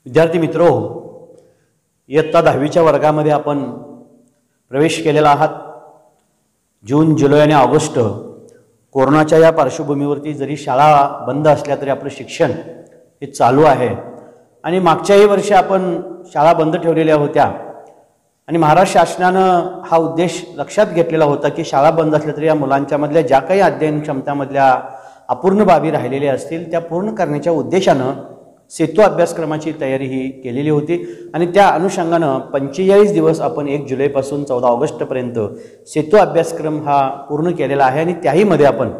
विद्यार्थी मित्रो, इयत्ता 10वीच्या वर्गामध्ये आपण प्रवेश केलेला आहात। जून, जुलै आणि ऑगस्ट कोरोनाच्या या पार्श्वभूमीवरती जरी शाळा बंद असल्या तरी आपलं शिक्षण हे चालू आहे आणि मागच्याही वर्षी आपण शाळा बंद ठेवलेल्या होत्या आणि महाराष्ट्र शासनानं हा उद्देश लक्षात घेतलेला होता की शाळा बंद असल्या तरी या मुलांच्या मधल्या ज्या काही अध्ययन क्षमतामधल्या अपूर्ण बाबी राहिलेल्या असतील त्या पूर्ण करण्याच्या उद्देशानं सेतू अभ्यासक्रमाची तयारी ही केलेली होती आणि त्या अनुषंगानं 45 दिवस आपण 1 जुलैपासून 14 ऑगस्टपर्यंत सेतू अभ्यासक्रम हा पूर्ण केलेला आहे आणि त्याही मध्ये आपण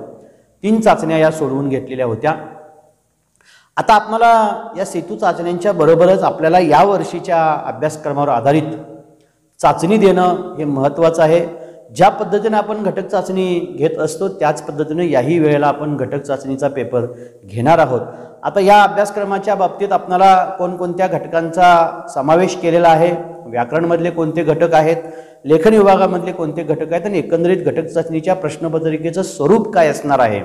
3 चाचण्या या सोडवून घेतलेल्या होत्या। आता आपल्याला या सेतू चाचण्यांच्या बरोबरच आपल्याला या वर्षीच्या अभ्यासक्रमावर आधारित चाचणी देणं हे महत्त्वाचं आहे। ज्या पद्धतीने आपण घटक चाचणी घेत असतो त्याच पद्धतीने याही वेळेला आपण घटक चाचणीचा पेपर घेणार आहोत। आता या अभ्यासक्रमाच्या बाबतीत आपल्याला कोणकोणत्या घटकांचा समावेश केलेला आहे, व्याकरणमधले कोणते घटक आहेत, लेखन विभागामधले कोणते घटक आहेत आणि एकंदरीत घटक चाचणीच्या प्रश्नपत्रिकेचं स्वरूप काय असणार आहे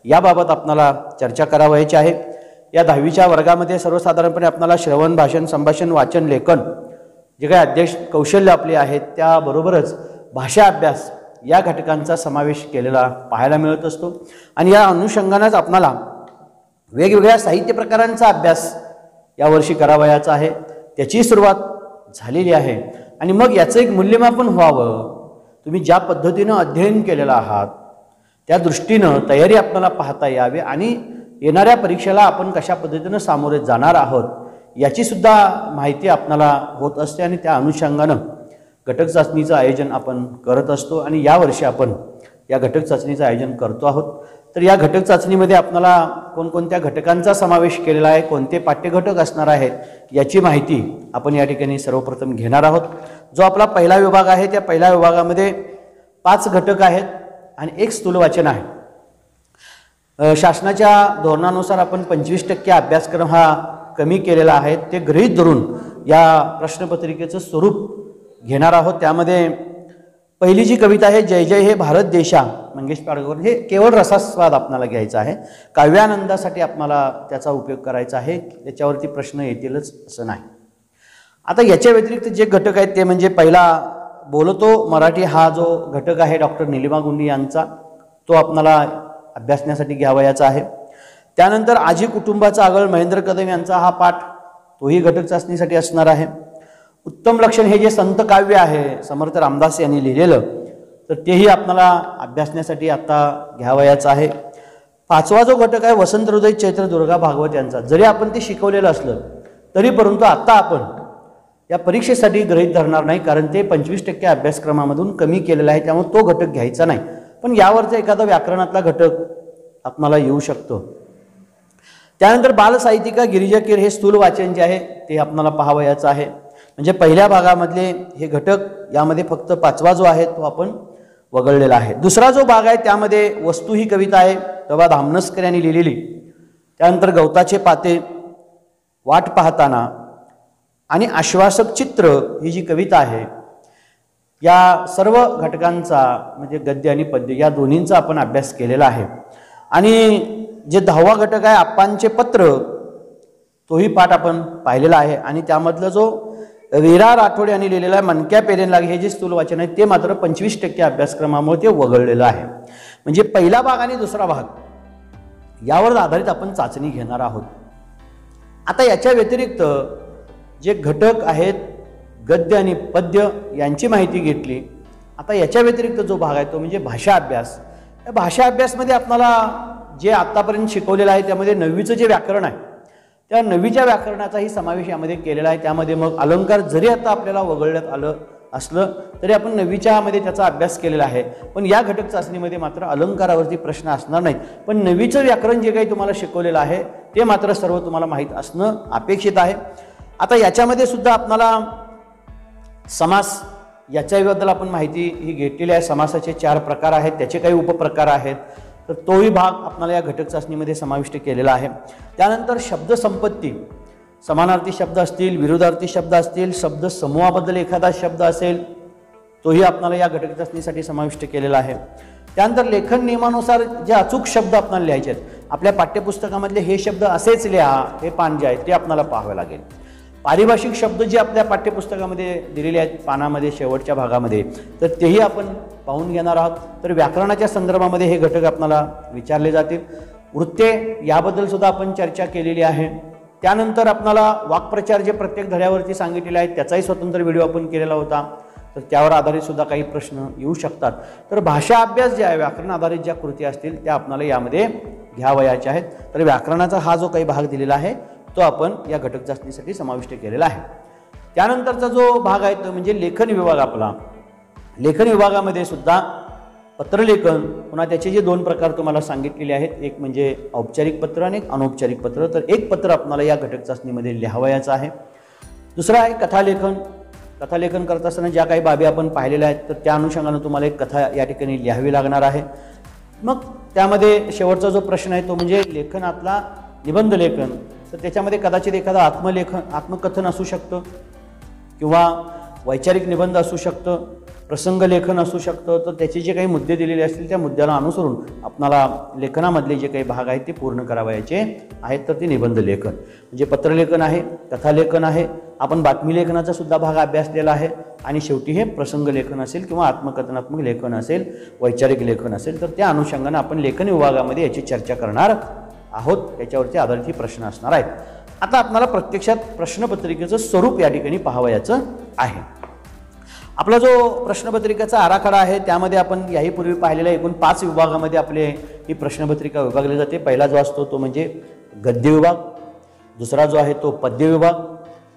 याबाबत आपल्याला चर्चा करावयाची आहे। या 10वीच्या वर्गामध्ये सर्वसाधारणपणे आपल्याला श्रवण, भाषण, संभाषण, वाचन, लेखन जे काही अध्यक्ष कौशल्य आपले आहेत त्याबरोबरच भाषा अभ्यास या घटकांचा समावेश केलेला पाहायला मिळत असतो आणि या अनुषंगानेच आपल्याला वेगवेगळ्या साहित्य प्रकारांचा अभ्यास यावर्षी करावयाचा आहे। त्याची सुरुवात झालेली आहे आणि मग याचं एक मूल्यमापन व्हावं। तुम्ही ज्या पद्धतीनं अध्ययन केलेलं आहात त्या दृष्टीनं तयारी आपल्याला पाहता यावी आणि येणाऱ्या परीक्षेला आपण कशा पद्धतीनं सामोरे जाणार आहोत याची सुद्धा माहिती आपल्याला होत असते आणि त्या अनुषंगानं घटक चाचणीचं आयोजन आपण करत असतो आणि यावर्षी आपण या घटक चाचणीचं आयोजन करतो आहोत। तर या घटक चाचणीमध्ये आपल्याला कोणकोणत्या घटकांचा समावेश केलेला आहे, कोणते पाठ्यघटक असणार आहेत याची माहिती आपण या ठिकाणी सर्वप्रथम घेणार आहोत। जो आपला पहिला विभाग आहे त्या पहिल्या विभागामध्ये 5 घटक आहेत आणि 1 स्थूल वाचन आहे। शासनाच्या धोरणानुसार आपण 25% अभ्यासक्रम हा कमी केलेला आहे ते गृहीत धरून या प्रश्नपत्रिकेचं स्वरूप घेणार आहोत। त्यामध्ये पहिली जी कविता आहे जय जय हे भारत देशा मंगेश पाडकर, हे केवळ रसास्वाद आपल्याला घ्यायचा आहे, काव्यानंदासाठी आपल्याला त्याचा उपयोग करायचा आहे, त्याच्यावरती प्रश्न येतीलच असं नाही। आता याच्या व्यतिरिक्त जे घटक आहेत ते म्हणजे पहिला बोलतो मराठी हा जो घटक आहे डॉक्टर नीलिमा गुंडी यांचा, तो आपल्याला अभ्यासण्यासाठी घ्यावयाचा आहे। त्यानंतर आजी कुटुंबाचा आगळ महेंद्र कदम यांचा हा पाठ तोही घटक चाचणीसाठी असणार आहे। उत्तम लक्षण हे जे संत काव्य आहे समर्थ रामदास यांनी लिहिलेलं तर तेही आपल्याला अभ्यासण्यासाठी आता घ्यावयाचं आहे। 5वा जो घटक आहे वसंत हृदय चैत्र दुर्गा भागवत यांचा, जरी आपण ते शिकवलेलं असलं तरी परंतु आता आपण या परीक्षेसाठी गृहीत धरणार नाही कारण ते 25% अभ्यासक्रमामधून कमी केलेलं आहे, त्यामुळे तो घटक घ्यायचा नाही। पण यावरचा एखादा व्याकरणातला घटक आपल्याला येऊ शकतो। त्यानंतर बालसाहित्यिका गिरिजा कीर हे स्थूल वाचन जे आहे ते आपल्याला पाहावयाचं आहे। म्हणजे पहिल्या भागामधले हे घटक यामध्ये फक्त 5वा जो आहे तो आपण वगळलेला आहे। दुसरा जो भाग आहे त्यामध्ये वस्तू ही कविता आहे तेव्हा धामनसकर यांनी लिहिलेली, त्यानंतर गवताचे पाते, वाट पाहताना आणि आश्वासक चित्र ही जी कविता आहे या सर्व घटकांचा म्हणजे गद्य आणि पद्य या दोन्हींचा आपण अभ्यास केलेला आहे। आणि जे 10वा घटक आहे आप्पांचे पत्र तोही पाठ आपण पाहिलेला आहे आणि त्यामधलं जो वीरा राठोड यांनी लिहिलेला आहे मनक्या पेरेन लागे हे जे स्थूल वाचन आहे ते मात्र 25% अभ्यासक्रमामुळे ते वगळलेलं आहे। म्हणजे पहिला भाग आणि दुसरा भाग यावर आधारित आपण चाचणी घेणार आहोत। आता याच्या व्यतिरिक्त जे घटक आहेत गद्य आणि पद्य यांची माहिती घेतली। आता याच्या व्यतिरिक्त जो भाग आहे तो म्हणजे भाषा अभ्यास। या भाषा अभ्यासमध्ये आपल्याला जे आतापर्यंत शिकवलेलं आहे त्यामध्ये 9वीचं जे व्याकरण आहे त्या 9वीच्या व्याकरणाचाही समावेश यामध्ये केलेला आहे। त्यामध्ये मग अलंकार जरी आता आपल्याला वगळण्यात आलं असलं तरी आपण 9वीच्या मध्ये त्याचा अभ्यास केलेला आहे, पण या घटक चाचणीमध्ये मात्र अलंकारावरती प्रश्न असणार नाहीत। पण 9वीचं व्याकरण जे काही तुम्हाला शिकवलेलं आहे ते मात्र सर्व तुम्हाला माहीत असणं अपेक्षित आहे। आता याच्यामध्ये सुद्धा आपल्याला समास याच्याबद्दल आपण माहिती ही घेतलेली आहे। समासाचे 4 प्रकार आहेत, त्याचे काही उपप्रकार आहेत, तर तोही भाग आपल्याला या घटक चाचणीमध्ये समाविष्ट केलेला आहे। त्यानंतर शब्द संपत्ती, समानार्थी शब्द असतील, विरुद्धार्थी शब्द असतील, शब्द समूहाबद्दल एखादा शब्द असेल तोही आपल्याला या घटक चाचणीसाठी समाविष्ट केलेला आहे। त्यानंतर लेखन नियमानुसार जे अचूक शब्द आपल्याला लिहायचे आहेत, आपल्या पाठ्यपुस्तकामधले हे शब्द असेच लिहा हे पान जे आहे ते आपल्याला पाहावे लागेल। पारिभाषिक शब्द जे आपल्या पाठ्यपुस्तकामध्ये दिलेले आहेत पानामध्ये शेवटच्या भागामध्ये, तर तेही आपण पाहून घेणार आहोत. तर व्याकरणाच्या संदर्भामध्ये हे घटक आपल्याला विचारले जातील. वृत्ते याबद्दल सुद्धा आपण चर्चा केलेली आहे. त्यानंतर आपल्याला वाक्प्रचार जे प्रत्येक धड्यावरती सांगितलेले आहेत त्याचाही स्वतंत्र व्हिडिओ आपण केलेला होता, तर त्यावर आधारित सुद्धा काही प्रश्न येऊ शकतात. तर भाषा अभ्यास जे आहे, व्याकरण आधारित ज्या कृती असतील त्या आपल्याला यामध्ये घ्यावयाच्या आहेत. तर व्याकरणाचा हा जो काही भाग दिलेला आहे तो आपण या घटक चाचणीसाठी समाविष्ट केलेला आहे. त्यानंतरचा जो भाग आहे तो म्हणजे लेखन विभाग आपला. लेखन विभागामध्ये सुद्धा पत्रलेखन, पुन्हा त्याचे जे 2 प्रकार तुम्हाला सांगितलेले आहेत, एक म्हणजे औपचारिक पत्र आणि एक अनौपचारिक पत्र. तर एक पत्र आपल्याला या घटक चाचणीमध्ये लिहावयाचं आहे. दुसरं आहे कथालेखन. कथालेखन करत असताना ज्या काही बाबी आपण पाहिलेल्या आहेत तर त्या अनुषंगानं तुम्हाला एक कथा या ठिकाणी लिहावी लागणार आहे. मग त्यामध्ये शेवटचा जो प्रश्न आहे तो म्हणजे लेखनातला निबंध लेखन. तर त्याच्यामध्ये कदाचित एखादा आत्मकथन असू शकतं किंवा वैचारिक निबंध असू शकतं, प्रसंग लेखन असू शकतं. तर त्याचे जे काही मुद्दे दिलेले असतील त्या मुद्द्याला अनुसरून आपणाला लेखनामधले जे काही भाग आहेत ते पूर्ण करावयाचे आहेत. तर ते निबंध लेखन म्हणजे पत्रलेखन आहे, कथालेखन आहे, आपण बातमी लेखनाचा सुद्धा भाग अभ्यासलेला आहे, आणि शेवटी हे प्रसंग लेखन असेल किंवा आत्मकथनात्मक लेखन असेल, वैचारिक लेखन असेल. तर त्या अनुषंगाने आपण लेखन विभागामध्ये याची चर्चा करणार आहोत. याच्यावरती आधारित ही प्रश्न असणार आहेत. आता आपल्याला प्रत्यक्षात प्रश्नपत्रिकेचं स्वरूप या ठिकाणी पाहावयाचं आहे. आपला जो प्रश्नपत्रिकेचा आराखडा आहे त्यामध्ये आपण याहीपूर्वी पाहिलेल्या एकूण 5 विभागामध्ये आपले ही प्रश्नपत्रिका विभागली जाते. पहिला जो असतो तो म्हणजे गद्य विभाग, दुसरा जो आहे तो पद्य विभाग,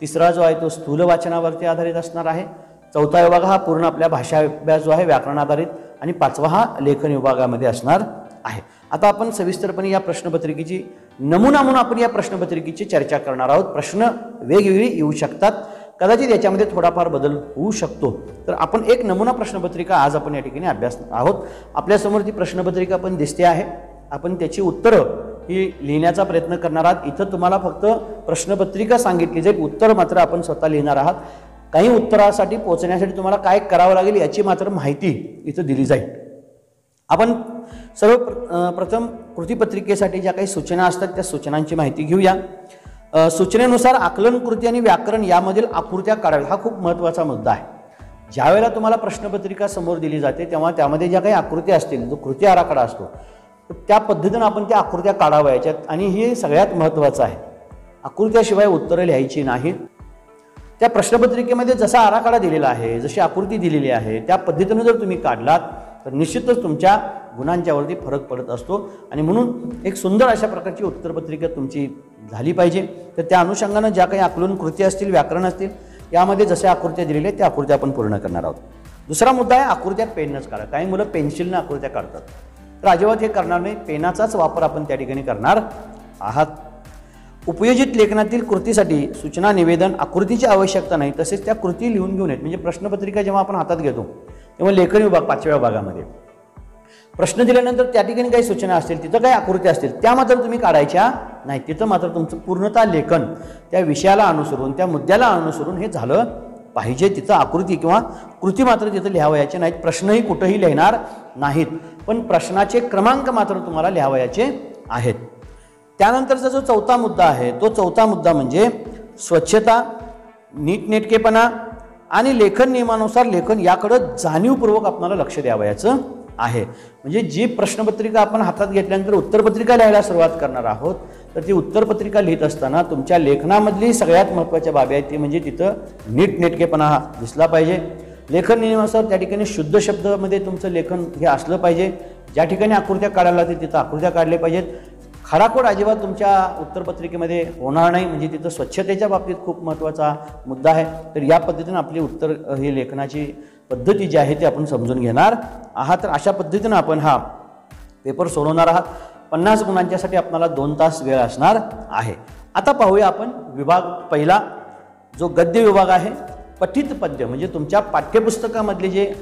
तिसरा जो आहे तो स्थूल वाचनावरती आधारित असणार आहे, चौथा विभाग हा पूर्ण आपल्या भाषा अभ्यास जो आहे व्याकरण आधारित, आणि 5वा हा लेखन विभागामध्ये असणार आहे. आता आपण सविस्तरपणे या प्रश्नपत्रिकेची नमुना म्हणून आपण या प्रश्नपत्रिकेची चर्चा करणार आहोत. प्रश्न वेगवेगळे येऊ शकतात, कदाचित याच्यामध्ये थोडाफार बदल होऊ शकतो. तर आपण एक नमुना प्रश्नपत्रिका आज आपण या ठिकाणी अभ्यास आहोत. आपल्यासमोर ती प्रश्नपत्रिका पण दिसते आहे. आपण त्याची उत्तरं ही लिहिण्याचा प्रयत्न करणार आहात. इथं तुम्हाला फक्त प्रश्नपत्रिका सांगितली जाईल, उत्तर मात्र आपण स्वतः लिहिणार आहात. काही उत्तरासाठी पोहोचण्यासाठी तुम्हाला काय करावं लागेल याची मात्र माहिती इथं दिली जाईल. आपण सर्वप्रथम कृतीपत्रिकेसाठी ज्या काही सूचना असतात त्या सूचनांची माहिती घेऊया. सूचनेनुसार आकलन कृती आणि व्याकरण यामधील आकृत्या काढाव्या, हा खूप महत्त्वाचा मुद्दा आहे. ज्यावेळेला तुम्हाला प्रश्नपत्रिका समोर दिली जाते तेव्हा त्यामध्ये ज्या काही आकृत्या असतील, जो कृती आराखडा असतो, त्या पद्धतीनं आपण त्या आकृत्या काढावयाच्यात. आणि हे सगळ्यात महत्त्वाचं आहे. आकृत्याशिवाय उत्तरं लिहायची नाहीत. त्या प्रश्नपत्रिकेमध्ये जसा आराखडा दिलेला आहे, जशी आकृती दिलेली आहे त्या पद्धतीनं जर तुम्ही काढलात तर निश्चितच तुमच्या गुणांच्यावरती फरक पडत असतो. आणि म्हणून एक सुंदर अशा प्रकारची उत्तरपत्रिका तुमची झाली पाहिजे. तर त्या अनुषंगानं ज्या काही आकलन कृती असतील, व्याकरण असतील, यामध्ये जशा आकृत्या दिलेल्या आहेत त्या आकृत्या आपण पूर्ण करणार आहोत. दुसरा मुद्दा आहे आकृत्या पेननंच काढा. काही मुलं पेन्सिलनं आकृत्या काढतात, तर अजिबात हे करणार नाही. पेनाचाच वापर आपण त्या ठिकाणी करणार आहात. उपयोजित लेखनातील कृतीसाठी सूचना, निवेदन, आकृतीची आवश्यकता नाही. तसेच त्या कृती लिहून घेऊन येत म्हणजे प्रश्नपत्रिका जेव्हा आपण हातात घेतो तेव्हा लेखन विभाग 5व्या विभागामध्ये प्रश्न दिल्यानंतर त्या ठिकाणी काही सूचना असतील, तिथं काही आकृत्या असतील, त्या मात्र तुम्ही काढायच्या नाही. तिथं मात्र तुमचं पूर्णतः लेखन त्या विषयाला अनुसरून, त्या मुद्द्याला अनुसरून हे झालं पाहिजे. तिथं आकृती किंवा कृती मात्र तिथं लिहावयाचे नाहीत. प्रश्नही कुठंही लिहिणार नाहीत, पण प्रश्नाचे क्रमांक मात्र तुम्हाला लिहावयाचे आहेत. त्यानंतरचा जो चौथा मुद्दा आहे तो चौथा मुद्दा म्हणजे स्वच्छता, नीटनेटकेपणा आणि लेखन नियमानुसार लेखन याकडं जाणीवपूर्वक आपल्याला लक्ष द्यावयाचं आहे. म्हणजे जी प्रश्नपत्रिका आपण हातात घेतल्यानंतर उत्तरपत्रिका लिहायला सुरुवात करणार आहोत, तर ती उत्तरपत्रिका लिहित असताना तुमच्या लेखनामधली सगळ्यात महत्त्वाच्या बाबी आहे ती म्हणजे तिथं नीटनेटकेपणा हा दिसला पाहिजे. लेखन नियमानुसार त्या ठिकाणी शुद्ध शब्दामध्ये तुमचं लेखन हे असलं पाहिजे. ज्या ठिकाणी आकृत्या काढायला लागतील तिथं आकृत्या काढल्या पाहिजेत. खडाखोड अजिबात तुमच्या उत्तरपत्रिकेमध्ये होणार नाही. म्हणजे तिथं स्वच्छतेच्या बाबतीत खूप महत्त्वाचा मुद्दा आहे. तर या पद्धतीनं आपली उत्तर ही लेखनाची पद्धती जी आहे ती आपण समजून घेणार आहात. तर अशा पद्धतीनं आपण हा पेपर सोडवणार आहात. 50 गुणांच्यासाठी आपल्याला 2 तास वेळ असणार आहे. आता पाहूया आपण विभाग पहिला, जो गद्य विभाग आहे. पठित पद्य म्हणजे तुमच्या पाठ्यपुस्तकामधले जे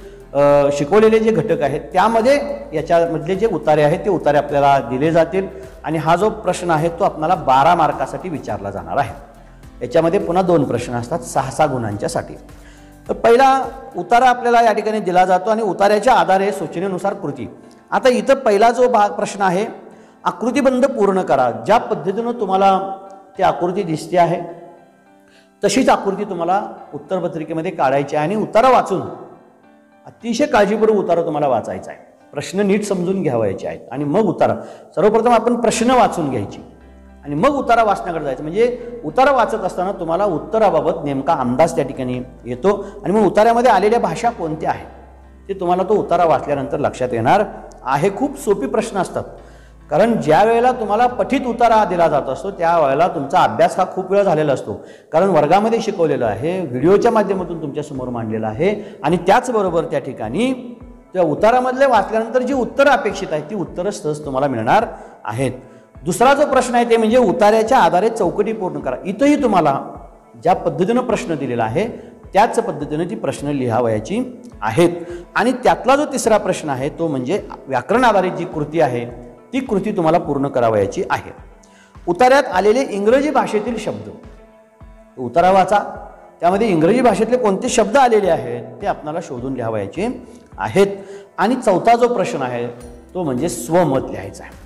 शिकवलेले जे घटक आहेत त्यामध्ये याच्यामधले जे उतारे आहेत ते उतारे आपल्याला दिले जातील. आणि हा जो प्रश्न आहे तो आपल्याला 12 मार्कासाठी विचारला जाणार आहे. याच्यामध्ये पुन्हा 2 प्रश्न असतात 6-6 गुणांच्यासाठी. तर पहिला उतारा आपल्याला या ठिकाणी दिला जातो आणि उतार्याच्या आधारे सूचनेनुसार कृती. आता इथं पहिला जो प्रश्न आहे, आकृतीबंध पूर्ण करा. ज्या पद्धतीनं तुम्हाला ती आकृती दिसते आहे तशीच आकृती तुम्हाला उत्तरपत्रिकेमध्ये काढायची आहे आणि उतारा वाचून अतिशय काळजीपूर्वक उतारा तुम्हाला वाचायचा आहे. प्रश्न नीट समजून घ्यावायचे आहेत आणि मग उतारा. सर्वप्रथम आपण प्रश्न वाचून घ्यायची आणि मग उतारा वाचण्याकडे जायचं. म्हणजे उतारा वाचत असताना तुम्हाला उत्तराबाबत नेमका अंदाज त्या ठिकाणी येतो आणि मग उतार्यामध्ये आलेल्या भाषा कोणत्या आहेत ते तुम्हाला तो उतारा वाचल्यानंतर लक्षात येणार आहे. खूप सोपी प्रश्न असतात, कारण ज्या वेळेला तुम्हाला पठित उतारा दिला जात असतो त्यावेळेला तुमचा अभ्यास हा खूप वेळा झालेला असतो, कारण वर्गामध्ये शिकवलेलं आहे, व्हिडिओच्या माध्यमातून तुमच्यासमोर मांडलेलं आहे आणि त्याचबरोबर त्या ठिकाणी त्या उतारामधले वाचल्यानंतर जी उत्तरं अपेक्षित आहेत ती उत्तरं सहज तुम्हाला मिळणार आहेत. दुसरा जो प्रश्न आहे ते म्हणजे उतार्याच्या आधारे चौकटी पूर्ण करा. इथंही तुम्हाला ज्या पद्धतीनं प्रश्न दिलेला आहे त्याच पद्धतीनं ती प्रश्न लिहावयाची आहेत. आणि त्यातला जो तिसरा प्रश्न आहे तो म्हणजे व्याकरण आधारित जी कृती आहे ती कृती तुम्हाला पूर्ण करावयाची आहे. उतार्यात आलेले इंग्रजी भाषेतील शब्द उतारा वाचा, त्यामध्ये इंग्रजी भाषेतले कोणते शब्द आलेले आहेत ते आपल्याला शोधून लिहावयाचे आहेत. आणि चौथा जो प्रश्न आहे तो म्हणजे स्वमत लिहायचा आहे.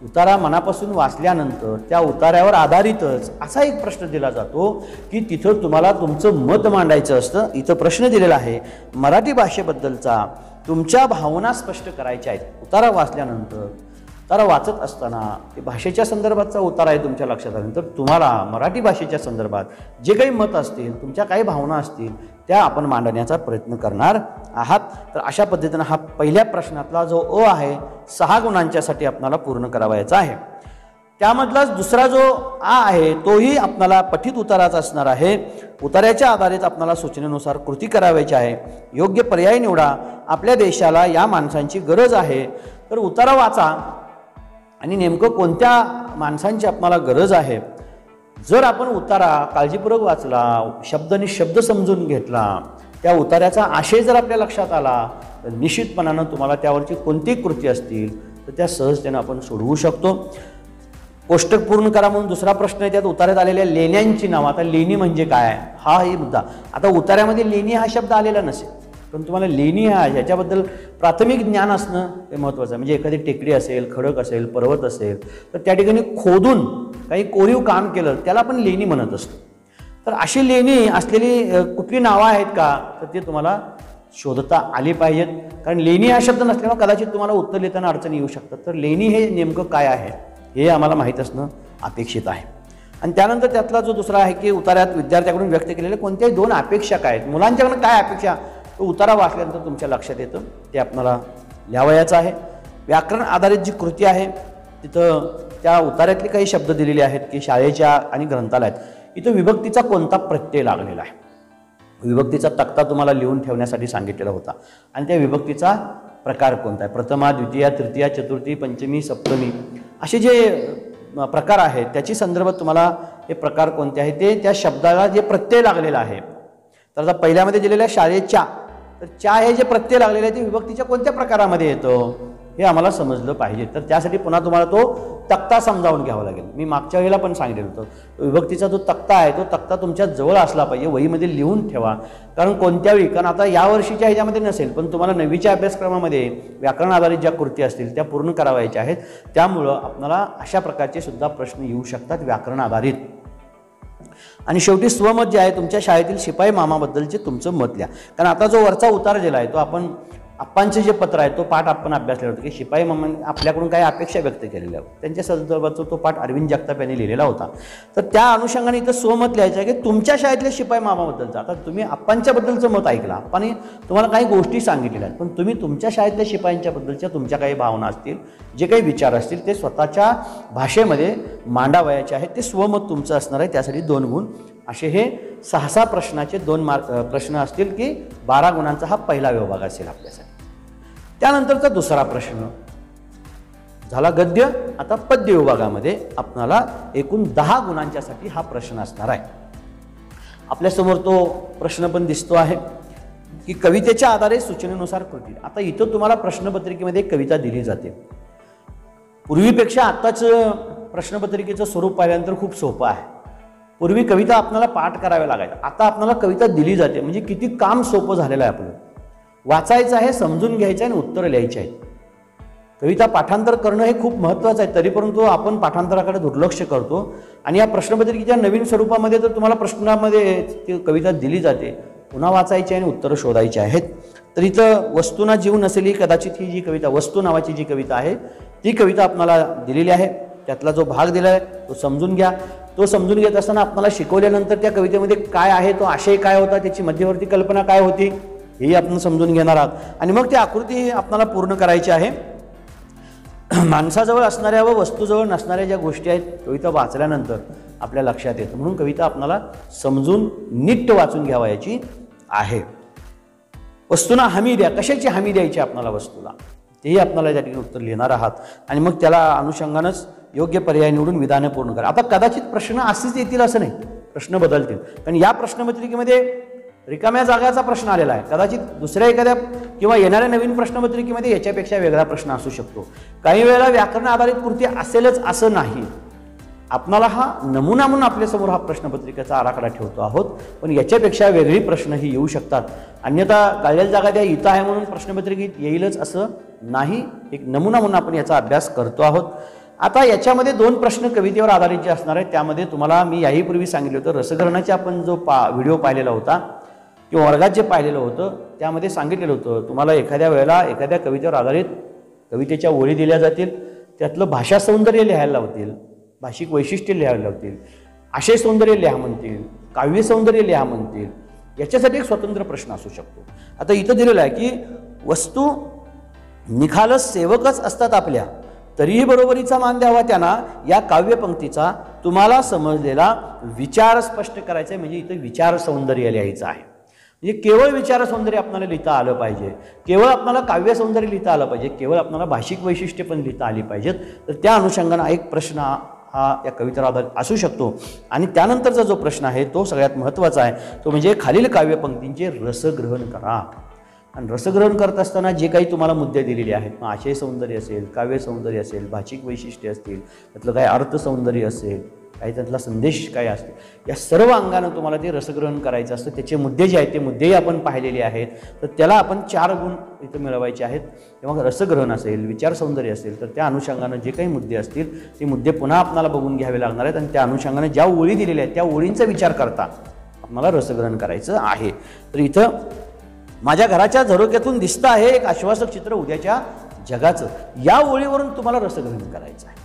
उतारा मनापासून वाचल्यानंतर त्या उतार्यावर आधारितच असा एक प्रश्न दिला जातो की तिथं तुम्हाला तुमचं मत मांडायचं असतं. इथं प्रश्न दिलेला आहे मराठी भाषेबद्दलचा तुमच्या भावना स्पष्ट करायच्या आहेत. उतारा वाचल्यानंतर उतारा वाचत असताना ते भाषेच्या संदर्भातचा उतारा आहे तुमच्या लक्षात आल्यानंतर तुम्हाला मराठी भाषेच्या संदर्भात जे काही मत असतील, तुमच्या काही भावना असतील त्या आपण मांडण्याचा प्रयत्न करणार आहात. तर अशा पद्धतीनं हा पहिल्या प्रश्नातला जो अ आहे 6 गुणांच्यासाठी आपल्याला पूर्ण करावयाचा आहे. त्यामधलाच दुसरा जो आ आहे तोही आपल्याला पठित उताराचा असणार आहे. उतार्याच्या आधारित आपल्याला सूचनेनुसार कृती करावयाची आहे. योग्य पर्याय निवडा. आपल्या देशाला या माणसांची गरज आहे. तर उतारा वाचा आणि नेमकं कोणत्या माणसांची आपल्याला गरज आहे. जर आपण उतारा काळजीपूर्वक वाचला, शब्द समजून घेतला, त्या उतार्याचा आशय जर आपल्या लक्षात आला तर निश्चितपणानं तुम्हाला त्यावरची कोणतीही कृती असतील तर त्या सहजतेनं आपण सोडवू शकतो. कोष्टक पूर्ण करा म्हणून दुसरा प्रश्न आहे. त्यात उतार्यात आलेल्या लेण्यांची नावं. आता लेणी म्हणजे काय हाही मुद्दा. आता उतार्यामध्ये लेणी हा शब्द आलेला नसेल, पण तुम्हाला लेणी ह्याच्याबद्दल प्राथमिक ज्ञान असणं हे महत्त्वाचं आहे. म्हणजे एखादी टेकडी असेल, खडक असेल, पर्वत असेल तर त्या ठिकाणी खोदून काही कोरीव काम केलं त्याला आपण लेणी म्हणत असतो. तर अशी लेणी असलेली कुठली नावं आहेत का तर ते तुम्हाला शोधता आली पाहिजेत. कारण लेणी हा शब्द नसल्यामुळे कदाचित तुम्हाला उत्तर लिहिताना अडचणी येऊ शकतात. तर लेणी हे नेमकं काय आहे हे आम्हाला माहीत असणं अपेक्षित आहे. आणि त्यानंतर त्यातला जो दुसरा आहे की उतार्यात विद्यार्थ्याकडून व्यक्त केलेले कोणत्याही 2 अपेक्षा काय आहेत, मुलांच्याकडून काय अपेक्षा तो उतारा वाचल्यानंतर तुमच्या लक्षात येतं, ते आपल्याला लिहावयाचं आहे. व्याकरण आधारित जी कृती आहे तिथं त्या उतार्यातले काही शब्द दिलेले आहेत की शाळेच्या आणि ग्रंथालयात. इथं विभक्तीचा कोणता प्रत्यय लागलेला आहे, विभक्तीचा तक्ता तुम्हाला लिहून ठेवण्यासाठी सांगितलेला होता. आणि त्या विभक्तीचा प्रकार कोणता आहे, प्रथमा, द्वितीया, तृतीया, चतुर्थी, पंचमी, सप्तमी असे जे प्रकार आहेत त्याची संदर्भात तुम्हाला हे प्रकार कोणते आहे ते त्या शब्दाला जे प्रत्यय लागलेला आहे. तर आता पहिल्यामध्ये दिलेल्या शाळेच्या, तर च्या हे जे प्रत्यय लागलेले आहे ते विभक्तीच्या कोणत्या प्रकारामध्ये येतं हे आम्हाला समजलं पाहिजे. तर त्यासाठी पुन्हा तुम्हाला तो तक्ता समजावून घ्यावा लागेल. मी मागच्या वेळेला पण सांगितलं होतं विभक्तीचा जो तक्ता आहे तो तक्ता तुमच्या जवळ असला पाहिजे, वहीमध्ये लिहून ठेवा. कारण कोणत्या वेळी, कारण आता या वर्षीच्या ह्याच्यामध्ये नसेल पण तुम्हाला 9वीच्या अभ्यासक्रमामध्ये व्याकरण आधारित ज्या कृती असतील त्या पूर्ण करावयाच्या आहेत. त्यामुळं आपल्याला अशा प्रकारचे सुद्धा प्रश्न येऊ शकतात व्याकरण आधारित. आणि शेवटी स्वमत जे आहे तुमच्या शाळेतील शिपाई मामाबद्दलचे तुमचं मत लिहा. कारण आता जो वरचा उतार दिला आहे तो आपण आप्पांचे जे पत्र आहे तो पाठ आपण अभ्यासलेला होता की शिपाई मामांनी आपल्याकडून काही अपेक्षा व्यक्त केलेल्या होत्या. त्यांच्या संदर्भाचा तो पाठ अरविंद जगताप यांनी लिहिलेला होता. तर त्या अनुषंगाने इथं स्वमत लिहायचं आहे की तुमच्या शाळेतल्या शिपाई मामाबद्दलचं. आता तुम्ही आप्पांच्याबद्दलचं मत ऐकलं, आप्पांनी तुम्हाला काही गोष्टी सांगितलेल्या आहेत, पण तुम्ही तुमच्या शाळेतल्या शिपायांच्याबद्दलच्या तुमच्या काही भावना असतील, जे काही विचार असतील ते स्वतःच्या भाषेमध्ये मांडावयाचे आहेत. ते स्वमत तुमचं असणार आहे. त्यासाठी 2 गुण. असे हे 6 प्रश्नाचे 2 प्रश्न असतील की 12 गुणांचा हा पहिला विभाग असेल आपल्यासाठी. त्यानंतरचा दुसरा प्रश्न झाला गद्य. आता पद्य विभागामध्ये आपल्याला एकूण 10 गुणांच्यासाठी हा प्रश्न असणार आहे. आपल्यासमोर तो प्रश्न पण दिसतो आहे की कवितेच्या आधारे सूचनेनुसार कृती. आता इथं तुम्हाला प्रश्नपत्रिकेमध्ये एक कविता दिली जाते. पूर्वीपेक्षा आत्ताच प्रश्नपत्रिकेचं स्वरूप पाहिल्यानंतर खूप सोपं आहे. पूर्वी कविता आपल्याला पाठ कराव्या लागायच्या, आता आपल्याला कविता दिली जाते. म्हणजे किती काम सोपं झालेलं आहे. आपलं वाचायचं आहे, समजून घ्यायचं आहे आणि उत्तरं लिहायची आहेत. कविता पाठांतर करणं हे खूप महत्त्वाचं आहे, तरी परंतु आपण पाठांतराकडे दुर्लक्ष करतो आणि या प्रश्नपत्रिकेच्या नवीन स्वरूपामध्ये तर तुम्हाला प्रश्नामध्ये ती कविता दिली जाते, पुन्हा वाचायची आणि उत्तरं शोधायची आहेत. तर इथं वस्तूना जीव नसेली कदाचित ही जी कविता, वस्तू नावाची जी कविता आहे ती कविता आपल्याला दिलेली आहे. त्यातला जो भाग दिला आहे तो समजून घ्या. तो समजून घेत असताना आपल्याला शिकवल्यानंतर त्या कवितेमध्ये काय आहे, तो आशय काय होता, त्याची मध्यवर्ती कल्पना काय होती हेही आपण समजून घेणार आहात. आणि मग ती आकृती आपल्याला पूर्ण करायची आहे. माणसाजवळ असणाऱ्या व वस्तूजवळ नसणाऱ्या ज्या गोष्टी आहेत कविता वाचल्यानंतर आपल्या लक्षात येतं, म्हणून कविता आपल्याला समजून नीट वाचून घ्यावयाची आहे. वस्तूंना हमी द्या, कशाची हमी द्यायची आपल्याला वस्तूला, तेही आपल्याला त्या ठिकाणी उत्तर लिहिणार आहात आणि मग त्याला अनुषंगानंच योग्य पर्याय निवडून विधाने पूर्ण करा. आता कदाचित प्रश्न असेच येतील असं नाही, प्रश्न बदलतील, कारण या प्रश्नपत्रिकेमध्ये रिकाम्या जागाचा प्रश्न आलेला आहे. कदाचित दुसऱ्या एखाद्या किंवा येणाऱ्या नवीन प्रश्नपत्रिकेमध्ये याच्यापेक्षा वेगळा प्रश्न असू शकतो. काही वेळेला व्याकरण आधारित कृती असेलच असं नाही. आपणाला हा नमुना म्हणून आपल्यासमोर हा प्रश्नपत्रिकेचा आराखडा ठेवतो आहोत, पण याच्यापेक्षा वेगळी प्रश्नही येऊ शकतात. अन्यथा गाळलेल्या जागा त्या इथं आहे म्हणून प्रश्नपत्रिकेत येईलच असं नाही. एक नमुना म्हणून आपण याचा अभ्यास करतो आहोत. आता याच्यामध्ये 2 प्रश्न कवितेवर आधारित जे असणार आहेत, त्यामध्ये तुम्हाला मी याहीपूर्वी सांगितलं होतं, रसग्रहणाचे आपण जो व्हिडिओ पाहिलेला होता किंवा वर्गात जे पाहिलेलं होतं त्यामध्ये सांगितलेलं होतं, तुम्हाला एखाद्या वेळेला एखाद्या कवितेवर आधारित कवितेच्या ओळी दिल्या जातील, त्यातलं भाषा सौंदर्य लिहायला लावतील, भाषिक वैशिष्ट्य लिहायला लावतील, आशय सौंदर्य लिहा म्हणतील, काव्य सौंदर्य लिहा म्हणतील. याच्यासाठी एक स्वतंत्र प्रश्न असू शकतो. आता इथं दिलेलं आहे की वस्तू निखालस सेवकच असतात आपल्या, तरीही बरोबरीचा मान द्यावा त्यांना, या काव्यपंक्तीचा तुम्हाला समजलेला विचार स्पष्ट करायचा आहे. म्हणजे इथं विचार सौंदर्य लिहायचं आहे. म्हणजे केवळ विचार सौंदर्य आपल्याला लिहिता आलं पाहिजे, केवळ आपल्याला काव्य सौंदर्य लिहिता आलं पाहिजे, केवळ आपल्याला भाषिक वैशिष्ट्य पण लिहिता आली पाहिजेत. तर त्या अनुषंगानं एक प्रश्न हा या कवितेवर आधारित असू शकतो. आणि त्यानंतरचा जो प्रश्न आहे तो सगळ्यात महत्त्वाचा आहे, तो म्हणजे खालील काव्यपंक्तींचे रसग्रहण करा. आणि रसग्रहण करत असताना जे काही तुम्हाला मुद्दे दिलेले आहेत, मग आशय सौंदर्य असेल, काव्य सौंदर्य असेल, भाषिक वैशिष्ट्य असतील, त्यातलं काही अर्थ सौंदर्य असेल, काही त्यातला संदेश काय असतो, या सर्व अंगानं तुम्हाला ते रसग्रहण करायचं असतं. त्याचे मुद्दे जे आहेत ते मुद्देही आपण पाहिलेले आहेत. तर त्याला आपण 4 गुण इथं मिळवायचे आहेत. तेव्हा रसग्रहण असेल, विचार सौंदर्य असेल, तर त्या अनुषंगानं जे काही मुद्दे असतील ते मुद्दे पुन्हा आपल्याला बघून घ्यावे लागणार आहेत. आणि त्या अनुषंगानं ज्या ओळी दिलेल्या आहेत त्या ओळींचा विचार करता आपल्याला रसग्रहण करायचं आहे. तर इथं माझ्या घराच्या झरोक्यातून दिसतं आहे एक आश्वासक चित्र उद्याच्या जगाचं, या ओळीवरून तुम्हाला रसग्रहण करायचं आहे.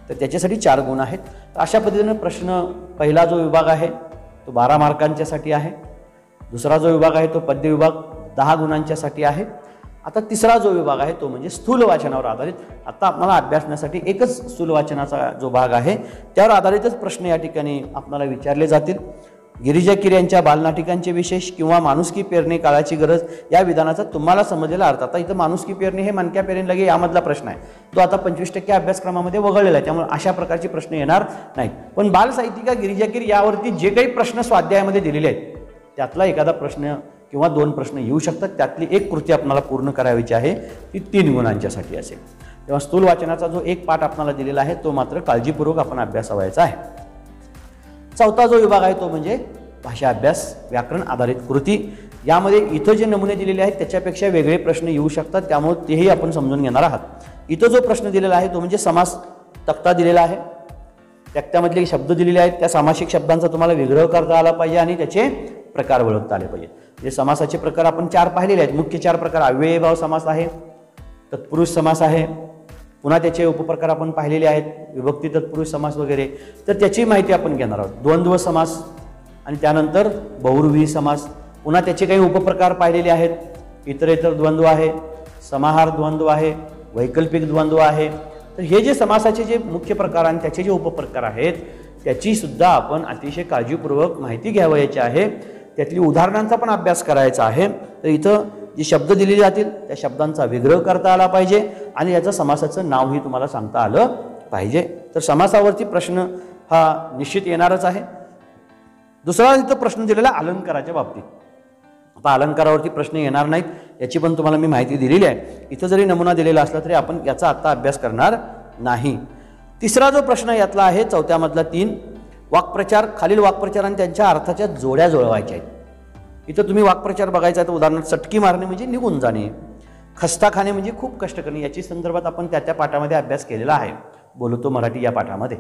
तर त्याच्यासाठी 4 गुण आहेत. तर अशा पद्धतीनं प्रश्न पहिला जो विभाग आहे तो 12 मार्कांच्यासाठी आहे. दुसरा जो विभाग आहे तो पद्य विभाग 10 गुणांच्यासाठी आहे. आता तिसरा जो विभाग आहे तो म्हणजे स्थूल वाचनावर आधारित. आता आपल्याला अभ्यासण्यासाठी एकच स्थूल वाचनाचा जो भाग आहे त्यावर आधारितच प्रश्न या ठिकाणी आपल्याला विचारले जातील. गिरिजा किर यांच्या बालनाटिकांचे विशेष किंवा माणुसकी पेरणे काळाची गरज या विधानाचा तुम्हाला समजलेला अर्थ. आता इथं माणुसकी पेरणे हे मनक्या पेरणे लगे यामधला प्रश्न आहे, तो आता 25% अभ्यासक्रमामध्ये वगळलेला आहे, त्यामुळे अशा प्रकारचे प्रश्न येणार नाहीत. पण बालसाहित्यिका गिरिजा किर यावरती जे काही प्रश्न स्वाध्यायामध्ये दिलेले आहेत त्यातला एखादा प्रश्न किंवा 2 प्रश्न येऊ शकतात. त्यातली एक कृती आपल्याला पूर्ण करायची आहे, ती 3 गुणांच्यासाठी असेल. तेव्हा स्थूल वाचनाचा जो एक पाठ आपल्याला दिलेला आहे तो मात्र काळजीपूर्वक आपण अभ्यासावायचा आहे. चौथा जो विभाग आहे तो म्हणजे भाषा अभ्यास, व्याकरण आधारित कृती. यामध्ये इथं जे नमुने दिलेले आहेत त्याच्यापेक्षा वेगळे प्रश्न येऊ शकतात, त्यामुळे तेही आपण समजून घेणार आहात. इथं जो प्रश्न दिलेला आहे तो म्हणजे समास तक्ता दिलेला आहे. तक्त्यामधले शब्द दिलेले आहेत, त्या सामासिक शब्दांचा तुम्हाला विग्रह करता आला पाहिजे आणि त्याचे प्रकार ओळखता आले पाहिजे. म्हणजे समासाचे प्रकार आपण 4 पाहिलेले आहेत. मुख्य 4 प्रकार अव्ययीभाव समास आहे, तत्पुरुष समास आहे, पुन्हा त्याचे उपप्रकार आपण पाहिलेले आहेत, विभक्ती तत्पुरुष समास वगैरे. तर त्याची माहिती आपण घेणार आहोत. द्वंद्व समास आणि त्यानंतर बहुव्रीही समास, पुन्हा त्याचे काही उपप्रकार पाहिलेले आहेत. इतरेतर द्वंद्व आहे, समाहार द्वंद्व आहे, वैकल्पिक द्वंद्व आहे. तर हे जे समासाचे जे मुख्य प्रकार आणि त्याचे जे उपप्रकार आहेत त्याची सुद्धा आपण अतिशय काळजीपूर्वक माहिती घ्यावयाची आहे. त्यातली उदाहरणांचा पण अभ्यास करायचा आहे. तर इथं जे शब्द दिलेले जातील त्या शब्दांचा विग्रह करता आला पाहिजे आणि याचं समासाचं नावही तुम्हाला सांगता आलं पाहिजे. तर समासावरती प्रश्न हा निश्चित येणारच आहे. दुसरा इथं प्रश्न दिलेला अलंकाराच्या बाबतीत. आता अलंकारावरती प्रश्न येणार नाहीत याची पण तुम्हाला मी माहिती दिलेली आहे. इथं जरी नमुना दिलेला असला तरी आपण याचा आत्ता अभ्यास करणार नाही. तिसरा जो प्रश्न यातला आहे चौथ्यामधला 3, वाक्प्रचार. खालील वाक्प्रचार आणि त्यांच्या अर्थाच्या जोड्या जुळवायच्या आहेत. इथं तुम्ही वाक्प्रचार बघायचा तर उदाहरणार्थ चटकी मारणे म्हणजे निघून जाणे, खस्ताखाने म्हणजे खूप कष्ट करणे, याची संदर्भात आपण त्या पाठामध्ये अभ्यास केलेला आहे, बोलतो मराठी या पाठामध्ये.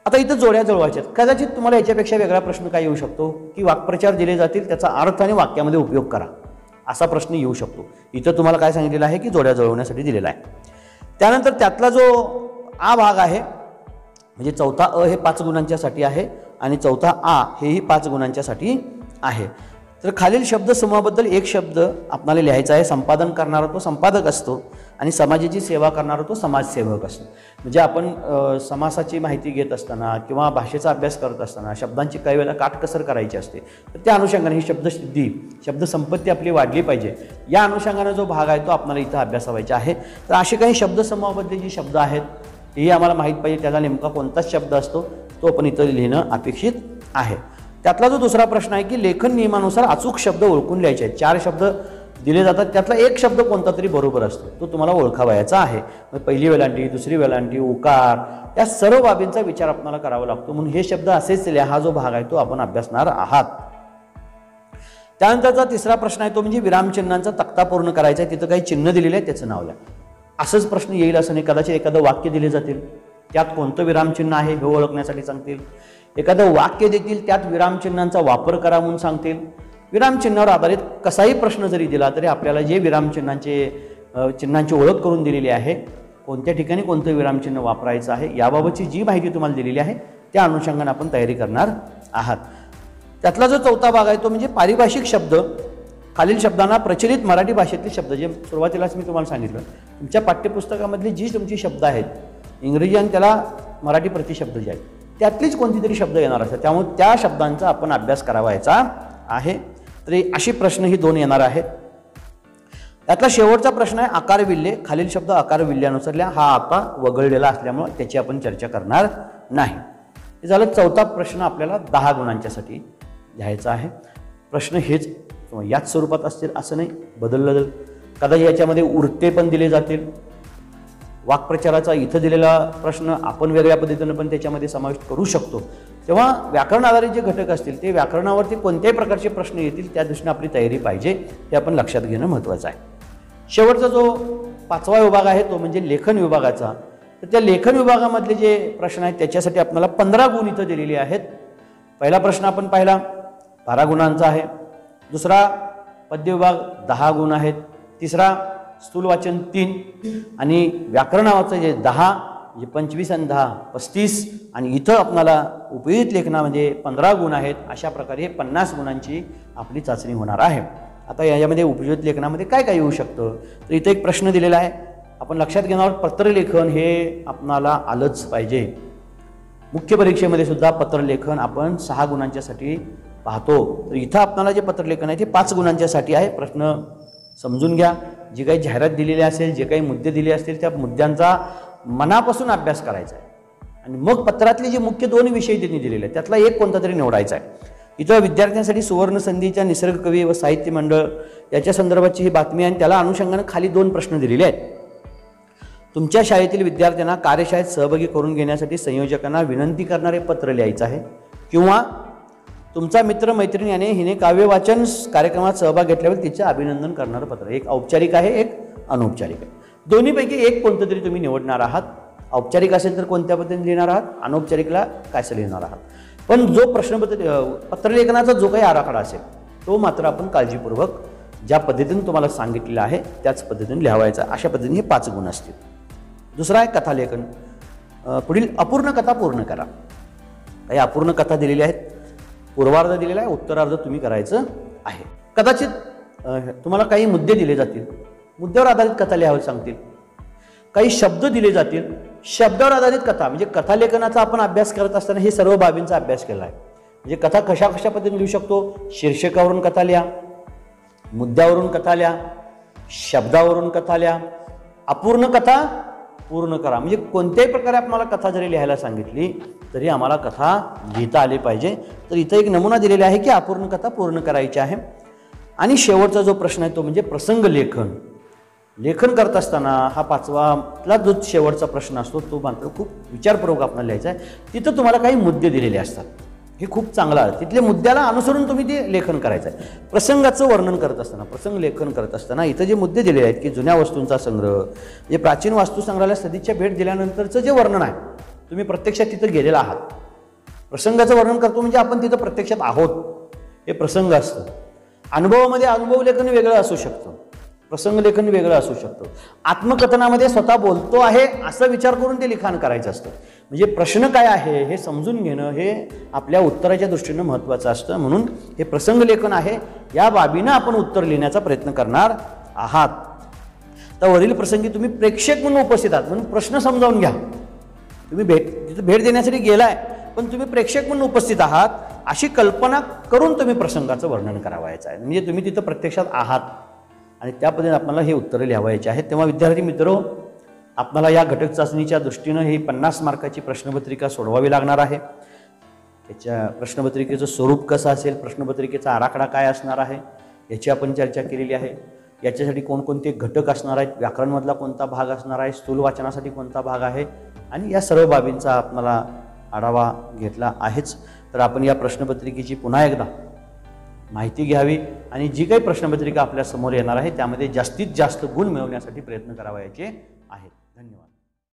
आता इथं जोड्या जुळवायच्या आहेत. कदाचित तुम्हाला याच्यापेक्षा वेगळा प्रश्न काय येऊ शकतो की वाक्प्रचार दिले जातील, त्याचा अर्थ आणि वाक्यामध्ये उपयोग करा, असा प्रश्न येऊ शकतो. इथं तुम्हाला काय सांगितलेलं आहे की जोड्या जुळवण्यासाठी दिलेला आहे. त्यानंतर त्यातला जो आ भाग आहे, म्हणजे चौथा अ हे 5 गुणांच्यासाठी आहे आणि चौथा आ हेही 5 गुणांच्यासाठी आहे. तर खालील शब्दसमूहाबद्दल एक शब्द आपल्याला लिहायचा आहे. संपादन करणारा तो संपादक असतो आणि समाजाची सेवा करणारा तो समाजसेवक असतो. म्हणजे आपण समासाची माहिती घेत असताना किंवा भाषेचा अभ्यास करत असताना शब्दांची काही वेळेला काटकसर करायची असते, तर त्या अनुषंगाने ही शब्दसिद्धी, शब्दसंपत्ती आपली वाढली पाहिजे, या अनुषंगाने जो भाग आहे तो आपल्याला इथं अभ्यासावायचा आहे. तर असे काही शब्दसमूहाबद्दल जे शब्द आहेत तेही आम्हाला माहीत पाहिजे, त्याला नेमका कोणताच शब्द असतो तो आपण इथं लिहिणं अपेक्षित आहे. त्यातला जो दुसरा प्रश्न आहे की लेखन नियमानुसार अचूक शब्द ओळखून लिहायचे आहेत. 4 शब्द दिले जातात, त्यातला एक शब्द कोणता तरी बरोबर असतो, तो तुम्हाला ओळखावायचा आहे. मग पहिली वेलांटी, दुसरी वेलांटी, उकार, या सर्व बाबींचा विचार आपल्याला करावा लागतो. म्हणून हे शब्द असेच लिहा, हा जो भाग आहे तो आपण अभ्यासणार आहात. त्यानंतरचा तिसरा प्रश्न आहे तो म्हणजे विरामचिन्हांचा तक्ता पूर्ण करायचा आहे. तिथं काही चिन्ह दिलेलं आहे, त्याचं नाव लिहा. असंच प्रश्न येईल असं नाही. कदाचित एखादं वाक्य दिले जातील, त्यात कोणतं विरामचिन्ह आहे हे ओळखण्यासाठी सांगतील. एखादं वाक्य देतील, त्यात विरामचिन्हांचा वापर करा म्हणून सांगतील. विरामचिन्हावर आधारित कसाही प्रश्न जरी दिला तरी आपल्याला जे चिन्हांची ओळख करून दिलेली आहे, कोणत्या ठिकाणी कोणतं विरामचिन्ह वापरायचं आहे, याबाबतची जी माहिती तुम्हाला दिलेली आहे त्या अनुषंगाने आपण तयारी करणार आहात. त्यातला जो चौथा भाग आहे तो म्हणजे पारिभाषिक शब्द. खालील शब्दांना प्रचलित मराठी भाषेतले शब्द, जे सुरुवातीलाच मी तुम्हाला सांगितलं, तुमच्या पाठ्यपुस्तकामधली जी तुमची शब्द आहेत, इंग्रजी आणि त्याला मराठी प्रतिशब्द जे आहेत, त्यातलीच कोणती तरी शब्द येणार असतात, त्यामुळे त्या शब्दांचा आपण अभ्यास करावायचा आहे. तरी अशी प्रश्न ही 2 येणार आहेत. त्यातला शेवटचा प्रश्न आहे आकार विल्हे. खालील शब्द आकार विल्ह्यानुसार लिहा. हा आता वगळलेला असल्यामुळे त्याची आपण चर्चा करणार नाही. हे झालं चौथा प्रश्न, आपल्याला 10 गुणांच्यासाठी लिहायचा आहे. प्रश्न हेच याच स्वरूपात असतील असं नाही, बदललं. कदाचित याच्यामध्ये उरते पण दिले जातील. वाक्प्रचाराचा इथं दिलेला प्रश्न आपण वेगळ्या पद्धतीनं पण त्याच्यामध्ये समाविष्ट करू शकतो. तेव्हा व्याकरण आधारित जे घटक असतील ते व्याकरणावरती कोणत्याही प्रकारचे प्रश्न येतील त्या दृष्टीने आपली तयारी पाहिजे, हे आपण लक्षात घेणं महत्त्वाचं आहे. शेवटचा जो 5वा विभाग आहे तो म्हणजे लेखन विभागाचा. तर त्या लेखन विभागामधले जे प्रश्न आहेत त्याच्यासाठी आपल्याला 15 गुण इथं दिलेले आहेत. पहिला प्रश्न आपण पाहिला 12 गुणांचा आहे. दुसरा पद्य विभाग 10 गुण आहेत. तिसरा स्थूल वाचन 3 आणि व्याकरणाचं जे 10 म्हणजे 25 आणि 10 35 आणि इथं आपल्याला उपयुक्त लेखनामध्ये 15 गुण आहेत. अशा प्रकारे 50 गुणांची आपली चाचणी होणार आहे. आता याच्यामध्ये उपयुक्त लेखनामध्ये काय काय येऊ शकतं, तर इथं एक प्रश्न दिलेला आहे. आपण लक्षात घेणार पत्रलेखन हे आपणाला आलंच पाहिजे. मुख्य परीक्षेमध्ये सुद्धा पत्रलेखन आपण 6 गुणांच्यासाठी पाहतो. तर इथं आपल्याला जे पत्रलेखन आहे ते 5 गुणांच्यासाठी आहे. प्रश्न समजून घ्या. जी काही जाहिरात दिलेली असेल, जे काही मुद्दे दिले असतील त्या मुद्द्यांचा मनापासून अभ्यास करायचा आहे आणि मग पत्रातले जे मुख्य 2 विषय त्यांनी दिलेले आहेत त्यातला एक कोणता तरी निवडायचा आहे. इथं विद्यार्थ्यांसाठी सुवर्ण संधीच्या निसर्ग कवी व साहित्य मंडळ याच्या संदर्भाची ही बातमी आहे. त्याला अनुषंगाने खाली 2 प्रश्न दिलेले आहेत. तुमच्या शाळेतील विद्यार्थ्यांना कार्यशाळेत सहभागी करून घेण्यासाठी संयोजकांना विनंती करणारे पत्र लिहायचं आहे किंवा तुमचा मित्र मैत्रीण याने हिने काव्य वाचन कार्यक्रमात सहभाग घेतल्यावर तिचे अभिनंदन करणारं पत्र. एक औपचारिक आहे, एक अनौपचारिक आहे. दोन्हीपैकी एक कोणतं तरी तुम्ही निवडणार आहात. औपचारिक असेल तर कोणत्या पद्धतीने लिहिणार आहात, अनौपचारिकला काय लिहिणार आहात. पण जो पत्रलेखनाचा जो काही आराखडा असेल तो मात्र आपण काळजीपूर्वक ज्या पद्धतीने तुम्हाला सांगितलेलं आहे त्याच पद्धतीने लिहावायचा. अशा पद्धतीने हे 5 गुण असतील. दुसरा आहे कथालेखन. पुढील अपूर्ण कथा पूर्ण करा. काही अपूर्ण कथा दिलेल्या आहेत. पूर्वार्ध दिलेला आहे, उत्तरार्ध तुम्ही करायचं आहे. कदाचित तुम्हाला काही मुद्दे दिले जातील, मुद्द्यावर आधारित कथा लिहायला सांगतील. काही शब्द दिले जातील, शब्दावर आधारित कथा. म्हणजे कथालेखनाचा आपण अभ्यास करत असताना हे सर्व बाबींचा अभ्यास केला आहे. म्हणजे कथा कशा कशा पद्धतीने लिहू शकतो. शीर्षकावरून कथा लिहा, मुद्द्यावरून कथा लिहा, शब्दावरून कथा लिहा. अपूर्ण कथा पूर्ण करा. म्हणजे कोणत्याही प्रकारे आपल्याला कथा जरी लिहायला सांगितली तरी आम्हाला कथा लिहिता आली पाहिजे. तर इथं एक नमुना दिलेला आहे की अपूर्ण कथा पूर्ण करायची आहे. आणि शेवटचा जो प्रश्न आहे तो म्हणजे प्रसंग लेखन. लेखन करत असताना हा 5वातला जो शेवटचा प्रश्न असतो तो मात्र खूप विचारपूर्वक आपल्याला लिहायचा आहे. तिथं तुम्हाला काही मुद्दे दिलेले असतात. हे खूप चांगलं आहे. तिथल्या मुद्द्याला अनुसरून तुम्ही ते लेखन करायचं आहे. प्रसंगाचं वर्णन करत असताना, प्रसंग लेखन करत असताना इथं जे मुद्दे दिलेले आहेत की जुन्या वस्तूंचा संग्रह, जे प्राचीन वास्तू संग्रहालयात सदिच्छा भेट दिल्यानंतरचं जे वर्णन आहे, तुम्ही प्रत्यक्षात तिथं गेलेला आहात. प्रसंगाचं वर्णन करतो म्हणजे आपण तिथं प्रत्यक्षात आहोत, हे प्रसंग असतं. अनुभवामध्ये अनुभव लेखन वेगळं असू शकतं, प्रसंग लेखन वेगळं असू शकतं. आत्मकथनामध्ये स्वतः बोलतो आहे असं विचार करून ते लिखाण करायचं असतं. म्हणजे प्रश्न काय आहे हे समजून घेणं हे आपल्या उत्तराच्या दृष्टीनं महत्त्वाचं असतं. म्हणून हे प्रसंग लेखन आहे, या बाबीनं आपण उत्तर लिहिण्याचा प्रयत्न करणार आहात. तर वरील प्रसंगी तुम्ही प्रेक्षक म्हणून उपस्थित आहात, म्हणून प्रश्न समजावून घ्या. तुम्ही तिथं भेट देण्यासाठी गेलाय, पण तुम्ही प्रेक्षक म्हणून उपस्थित आहात अशी कल्पना करून तुम्ही प्रसंगाचं वर्णन करावायचं आहे. म्हणजे तुम्ही तिथं प्रत्यक्षात आहात आणि त्या पद्धतीने आपल्याला हे उत्तरं लिहावायचे आहेत. तेव्हा विद्यार्थी मित्र, आपल्याला या घटक चाचणीच्या दृष्टीनं ही 50 मार्काची प्रश्नपत्रिका सोडवावी लागणार आहे. त्याच्या प्रश्नपत्रिकेचं स्वरूप कसं असेल, प्रश्नपत्रिकेचा आराखडा काय असणार आहे याची आपण चर्चा केलेली आहे. याच्यासाठी कोणकोणते घटक असणार आहेत, व्याकरणमधला कोणता भाग असणार आहे, स्थूल वाचनासाठी कोणता भाग आहे, आणि या सर्व बाबींचा आपल्याला आढावा घेतला आहेच. तर आपण या प्रश्नपत्रिकेची पुन्हा एकदा माहिती घ्यावी आणि जी काही प्रश्नपत्रिका आपल्या समोर येणार आहे त्यामध्ये जास्तीत जास्त गुण मिळवण्यासाठी प्रयत्न करावयाचे आहेत. धन्यवाद.